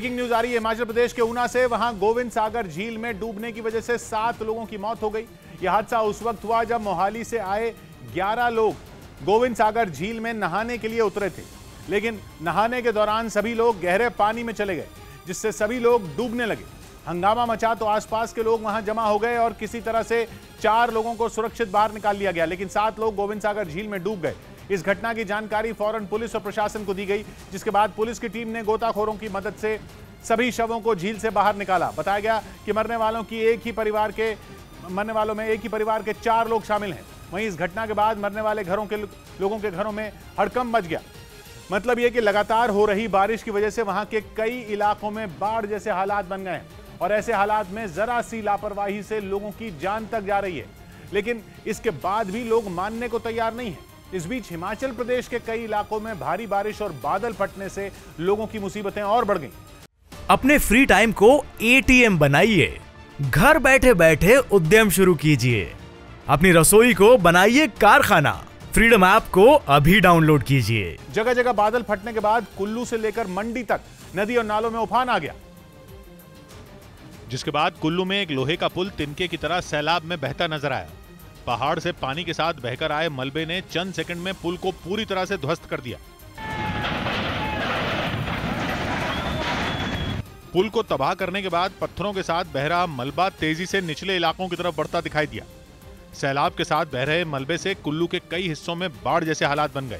Breaking news आ रही है हिमाचल प्रदेश के ऊना से। वहां गोविंद सागर झील में डूबने की वजह से 7 लोगों की मौत हो गई। यह हादसा उस वक्त हुआ जब मोहाली से आए 11 लोग गोविंद सागर झील में नहाने के लिए उतरे थे, लेकिन नहाने के दौरान सभी लोग गहरे पानी में चले गए, जिससे सभी लोग डूबने लगे। हंगामा मचा तो आसपास के लोग वहां जमा हो गए और किसी तरह से 4 लोगों को सुरक्षित बाहर निकाल लिया गया, लेकिन 7 लोग गोविंद सागर झील में डूब गए। इस घटना की जानकारी फौरन पुलिस और प्रशासन को दी गई, जिसके बाद पुलिस की टीम ने गोताखोरों की मदद से सभी शवों को झील से बाहर निकाला। बताया गया कि मरने वालों में एक ही परिवार के 4 लोग शामिल हैं। वहीं इस घटना के बाद मरने वाले लोगों के घरों में हड़कंप मच गया। मतलब यह कि लगातार हो रही बारिश की वजह से वहां के कई इलाकों में बाढ़ जैसे हालात बन गए हैं और ऐसे हालात में जरा सी लापरवाही से लोगों की जान तक जा रही है, लेकिन इसके बाद भी लोग मानने को तैयार नहीं है। इस बीच हिमाचल प्रदेश के कई इलाकों में भारी बारिश और बादल फटने से लोगों की मुसीबतें और बढ़ गईं। अपने फ्री टाइम को एटीएम बनाइए, घर बैठे बैठे उद्यम शुरू कीजिए, अपनी रसोई को बनाइए कारखाना। फ्रीडम ऐप को अभी डाउनलोड कीजिए। जगह जगह बादल फटने के बाद कुल्लू से लेकर मंडी तक नदी और नालों में उफान आ गया, जिसके बाद कुल्लू में एक लोहे का पुल तिनके की तरह सैलाब में बहता नजर आया। पहाड़ से पानी के साथ बहकर आए मलबे ने चंद सेकंड में पुल को पूरी तरह से ध्वस्त कर दिया। पुल को तबाह करने के बाद पत्थरों के साथ बह रहा मलबा तेजी से निचले इलाकों की तरफ बढ़ता दिखाई दिया। सैलाब के साथ बह रहे मलबे से कुल्लू के कई हिस्सों में बाढ़ जैसे हालात बन गए।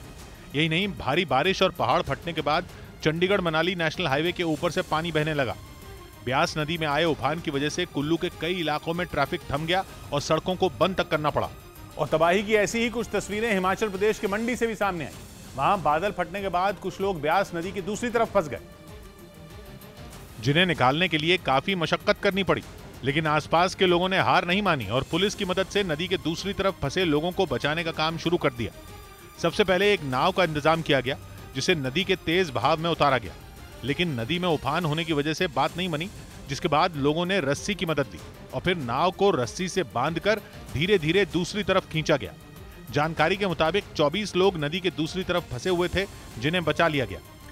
यही नहीं, भारी बारिश और पहाड़ फटने के बाद चंडीगढ़ मनाली नेशनल हाईवे के ऊपर से पानी बहने लगा। ब्यास नदी में आए उफान की वजह से कुल्लू के कई इलाकों में ट्रैफिक थम गया और सड़कों को बंद तक करना पड़ा। और तबाही की ऐसी ही कुछ तस्वीरें हिमाचल प्रदेश के मंडी से भी सामने आई। वहां बादल फटने के बाद कुछ लोग ब्यास नदी की दूसरी तरफ फंस गए, जिन्हें निकालने के लिए काफी मशक्कत करनी पड़ी, लेकिन आसपास के लोगों ने हार नहीं मानी और पुलिस की मदद से नदी के दूसरी तरफ फंसे लोगों को बचाने का काम शुरू कर दिया। सबसे पहले एक नाव का इंतजाम किया गया, जिसे नदी के तेज बहाव में उतारा गया, लेकिन नदी में उफान होने की वजह से बात नहीं बनी, जिसके बाद लोगों ने रस्सी की मदद दी और फिर नाव को रस्सी से बांधकर धीरे धीरे दूसरी तरफ खींचा गया। जानकारी के मुताबिक 24 लोग नदी के दूसरी तरफ फंसे हुए थे, जिन्हें बचा लिया गया।